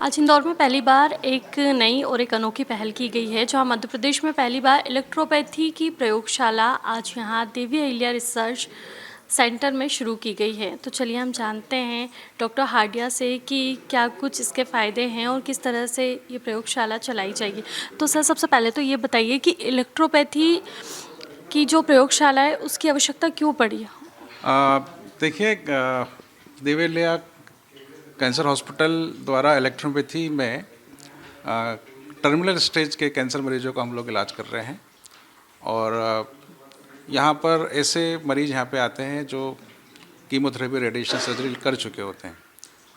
आज इंदौर में पहली बार एक नई और एक अनोखी पहल की गई है, जहां मध्य प्रदेश में पहली बार इलेक्ट्रोपैथी की प्रयोगशाला आज यहां देवी अहिल्या रिसर्च सेंटर में शुरू की गई है। तो चलिए हम जानते हैं डॉक्टर हार्डिया से कि क्या कुछ इसके फ़ायदे हैं और किस तरह से ये प्रयोगशाला चलाई जाएगी। तो सर, सबसे पहले तो ये बताइए कि इलेक्ट्रोपैथी की जो प्रयोगशाला है उसकी आवश्यकता क्यों पड़ी? देखिए, देवी अहिल्या कैंसर हॉस्पिटल द्वारा इलेक्ट्रोपैथी में टर्मिनल स्टेज के कैंसर मरीजों का हम लोग इलाज कर रहे हैं। और यहाँ पर ऐसे मरीज यहाँ पे आते हैं जो कीमोथेरेपी, रेडिएशन, सर्जरी कर चुके होते हैं।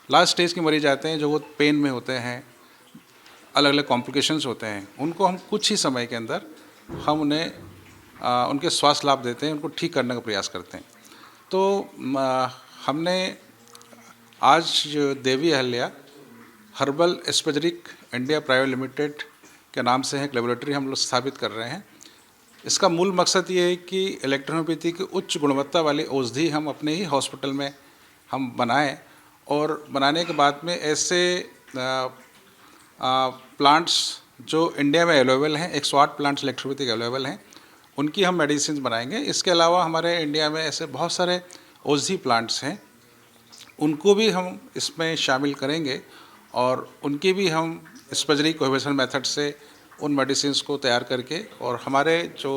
लास्ट स्टेज के मरीज आते हैं जो वो पेन में होते हैं, अलग अलग कॉम्प्लिकेशंस होते हैं। उनको हम कुछ ही समय के अंदर हम उन्हें उनके स्वास्थ्य लाभ देते हैं, उनको ठीक करने का प्रयास करते हैं। तो हमने आज जो Devi Ahilya herbal spagyric India private limited के नाम से है एक लेबोरेटरी हम लोग स्थापित कर रहे हैं। इसका मूल मकसद ये है कि इलेक्ट्रोपैथी की उच्च गुणवत्ता वाली औषधि हम अपने ही हॉस्पिटल में हम बनाएं, और बनाने के बाद में ऐसे प्लांट्स जो इंडिया में अवेलेबल हैं, 108 प्लांट्स इलेक्ट्रोपैथी के अवेलेबल हैं, उनकी हम मेडिसिन बनाएंगे। इसके अलावा हमारे इंडिया में ऐसे बहुत सारे औषधि प्लांट्स हैं, उनको भी हम इसमें शामिल करेंगे और उनकी भी हम स्पेजरी कोहेबिशन मेथड से उन मेडिसिन को तैयार करके और हमारे जो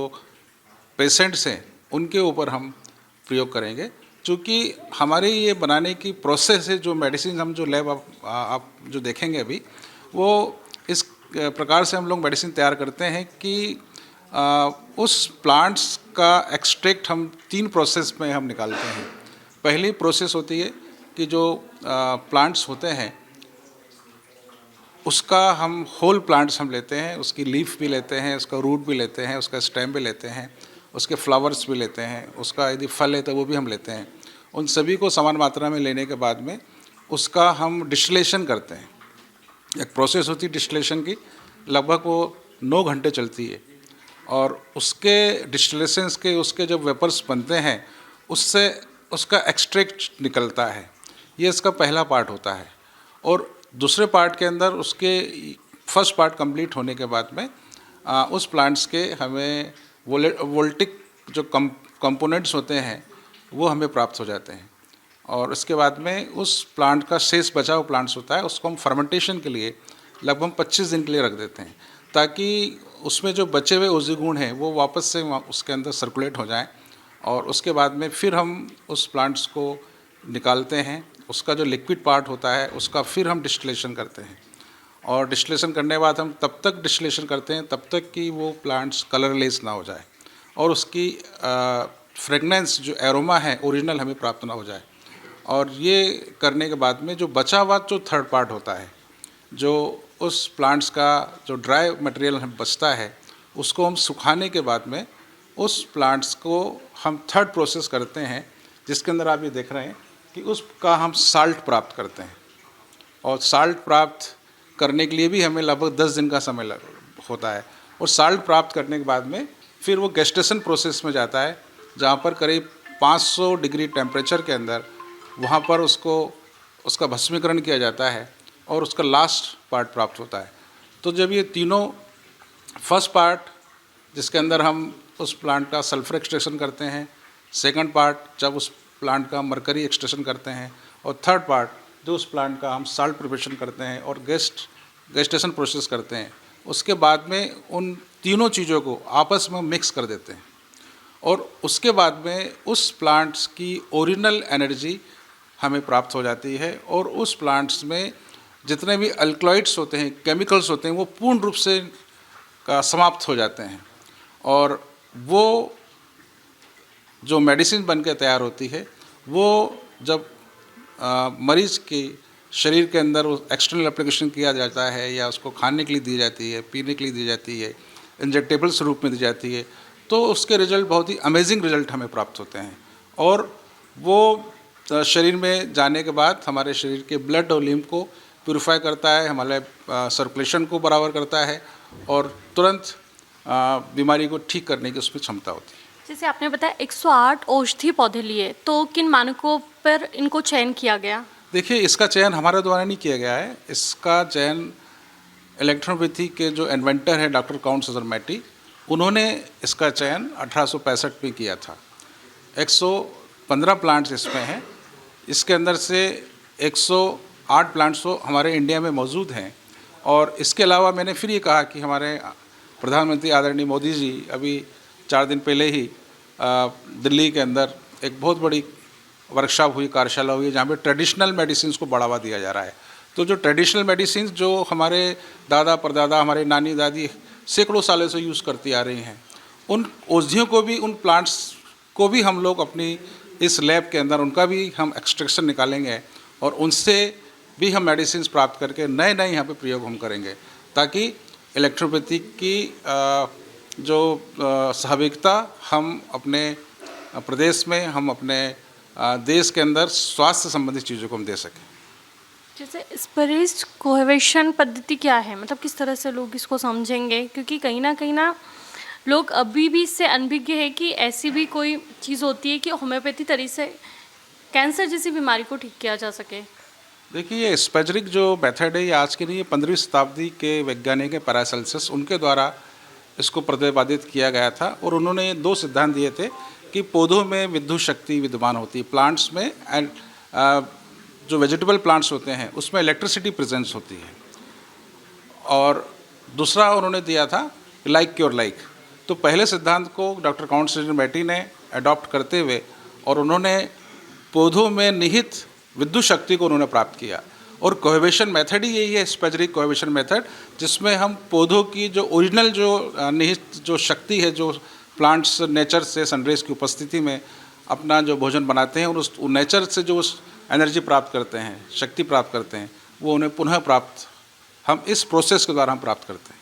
पेशेंट्स हैं उनके ऊपर हम प्रयोग करेंगे। चूँकि हमारे ये बनाने की प्रोसेस है, जो मेडिसिन हम जो लैब आप जो देखेंगे अभी, वो इस प्रकार से हम लोग मेडिसिन तैयार करते हैं कि उस प्लांट्स का एक्सट्रैक्ट हम 3 प्रोसेस में हम निकालते हैं। पहली प्रोसेस होती है कि जो प्लांट्स होते हैं उसका हम होल प्लांट्स हम लेते हैं, उसकी लीफ भी लेते हैं, उसका रूट भी लेते हैं, उसका स्टेम भी लेते हैं, उसके फ्लावर्स भी लेते हैं, उसका यदि फल है तो वो भी हम लेते हैं। उन सभी को समान मात्रा में लेने के बाद में उसका हम डिस्टिलेशन करते हैं। एक प्रोसेस होती है डिस्टिलेशन की, लगभग वो 9 घंटे चलती है। और उसके डिस्टिलेशंस के उसके जब वेपर्स बनते हैं उससे उसका एक्सट्रैक्ट निकलता है। ये इसका पहला पार्ट होता है। और दूसरे पार्ट के अंदर उसके फर्स्ट पार्ट कंप्लीट होने के बाद में उस प्लांट्स के हमें वोल्टिक जो कंपोनेंट्स होते हैं वो हमें प्राप्त हो जाते हैं। और उसके बाद में उस प्लांट का शेष बचा हुआ प्लांट्स होता है, उसको हम फर्मेंटेशन के लिए लगभग 25 दिन के लिए रख देते हैं, ताकि उसमें जो बचे हुए औषधि गुण हैं वो वापस से उसके अंदर सर्कुलेट हो जाएं। और उसके बाद में फिर हम उस प्लांट्स को निकालते हैं, उसका जो लिक्विड पार्ट होता है उसका फिर हम डिस्टिलेशन करते हैं। और डिस्टिलेशन करने के बाद हम तब तक डिस्टिलेशन करते हैं तब तक कि वो प्लांट्स कलरलेस ना हो जाए और उसकी फ्रेगनेंस जो एरोमा है ओरिजिनल हमें प्राप्त ना हो जाए। और ये करने के बाद में जो बचा हुआ जो थर्ड पार्ट होता है, जो उस प्लांट्स का जो ड्राई मटेरियल हमें बचता है, उसको हम सुखाने के बाद में उस प्लांट्स को हम थर्ड प्रोसेस करते हैं, जिसके अंदर आप ये देख रहे हैं कि उसका हम साल्ट प्राप्त करते हैं। और साल्ट प्राप्त करने के लिए भी हमें लगभग 10 दिन का समय होता है। और साल्ट प्राप्त करने के बाद में फिर वो गैस्टेशन प्रोसेस में जाता है, जहाँ पर करीब 500 डिग्री टेम्परेचर के अंदर वहाँ पर उसका भस्मीकरण किया जाता है और उसका लास्ट पार्ट प्राप्त होता है। तो जब ये तीनों, फर्स्ट पार्ट जिसके अंदर हम उस प्लांट का सल्फर एक्सट्रैक्शन करते हैं, सेकंड पार्ट जब उस प्लांट का मरकरी एक्सट्रैक्शन करते हैं, और थर्ड पार्ट जो उस प्लांट का हम साल्ट प्रिपरेशन करते हैं और गैस्टेशन प्रोसेस करते हैं, उसके बाद में उन तीनों चीज़ों को आपस में मिक्स कर देते हैं। और उसके बाद में उस प्लांट्स की ओरिजिनल एनर्जी हमें प्राप्त हो जाती है और उस प्लांट्स में जितने भी अल्कलॉइड्स होते हैं, केमिकल्स होते हैं, वो पूर्ण रूप से समाप्त हो जाते हैं। और वो जो मेडिसिन बन के तैयार होती है वो जब मरीज़ के शरीर के अंदर एक्सटर्नल एप्लीकेशन किया जाता है या उसको खाने के लिए दी जाती है, पीने के लिए दी जाती है, इंजेक्टेबल्स रूप में दी जाती है, तो उसके रिजल्ट बहुत ही अमेजिंग रिजल्ट हमें प्राप्त होते हैं। और वो शरीर में जाने के बाद हमारे शरीर के ब्लड और लिम्फ को प्यूरिफाई करता है, हमारे सर्कुलेशन को बराबर करता है और तुरंत बीमारी को ठीक करने की उसमें क्षमता होती है। जैसे आपने बताया 108 औषधि पौधे लिए, तो किन मानकों पर इनको चयन किया गया? देखिए, इसका चयन हमारे द्वारा नहीं किया गया है। इसका चयन इलेक्ट्रोपैथी के जो इन्वेंटर है डॉक्टर काउंट सुजरमैटी, उन्होंने इसका चयन 1865 में किया था। 115 प्लांट्स इसमें हैं। इसके अंदर से 108 प्लांट्स तो हमारे इंडिया में मौजूद हैं। और इसके अलावा मैंने फिर ये कहा कि हमारे प्रधानमंत्री आदरणीय मोदी जी अभी 4 दिन पहले ही दिल्ली के अंदर एक बहुत बड़ी वर्कशॉप हुई, कार्यशाला हुई, जहाँ पे ट्रेडिशनल मेडिसिन्स को बढ़ावा दिया जा रहा है। तो जो ट्रेडिशनल मेडिसिन्स जो हमारे दादा परदादा, हमारे नानी दादी सैकड़ों सालों से यूज़ करती आ रही हैं, उन औषधियों को भी, उन प्लांट्स को भी हम लोग अपनी इस लैब के अंदर उनका भी हम एक्सट्रैक्शन निकालेंगे और उनसे भी हम मेडिसिन्स प्राप्त करके नए नए यहाँ पे प्रयोग हम करेंगे, ताकि इलेक्ट्रोपैथी की जो सहभागिता हम अपने प्रदेश में, हम अपने देश के अंदर स्वास्थ्य संबंधित चीज़ों को हम दे सकें। जैसे स्परिस्ट कोहेवेशन पद्धति क्या है, मतलब किस तरह से लोग इसको समझेंगे, क्योंकि कहीं ना लोग अभी भी इससे अनभिज्ञ है कि ऐसी भी कोई चीज़ होती है कि होम्योपैथी तरीके से कैंसर जैसी बीमारी को ठीक किया जा सके। देखिए, ये स्पेजरिक जो मेथड है ये आज की नहीं, ये 15वीं शताब्दी के वैज्ञानिक पैरासेल्सस, उनके द्वारा इसको प्रतिपादित किया गया था। और उन्होंने 2 सिद्धांत दिए थे कि पौधों में विद्युत शक्ति विद्यमान होती है, प्लांट्स में, एंड जो वेजिटेबल प्लांट्स होते हैं उसमें इलेक्ट्रिसिटी प्रेजेंस होती है। और दूसरा उन्होंने दिया था लाइक क्योर लाइक। तो पहले सिद्धांत को डॉक्टर काउंट सुजरमैटी ने अडॉप्ट करते हुए और उन्होंने पौधों में निहित विद्युत शक्ति को उन्होंने प्राप्त किया। और कोहेवेशन मेथड ही यही है, स्पेजरिक कोहेवेशन मेथड, जिसमें हम पौधों की जो ओरिजिनल जो निहित जो शक्ति है, जो प्लांट्स नेचर से सनरेज की उपस्थिति में अपना जो भोजन बनाते हैं और उस नेचर से जो एनर्जी प्राप्त करते हैं, शक्ति प्राप्त करते हैं, वो उन्हें पुनः प्राप्त हम इस प्रोसेस के द्वारा हम प्राप्त करते हैं।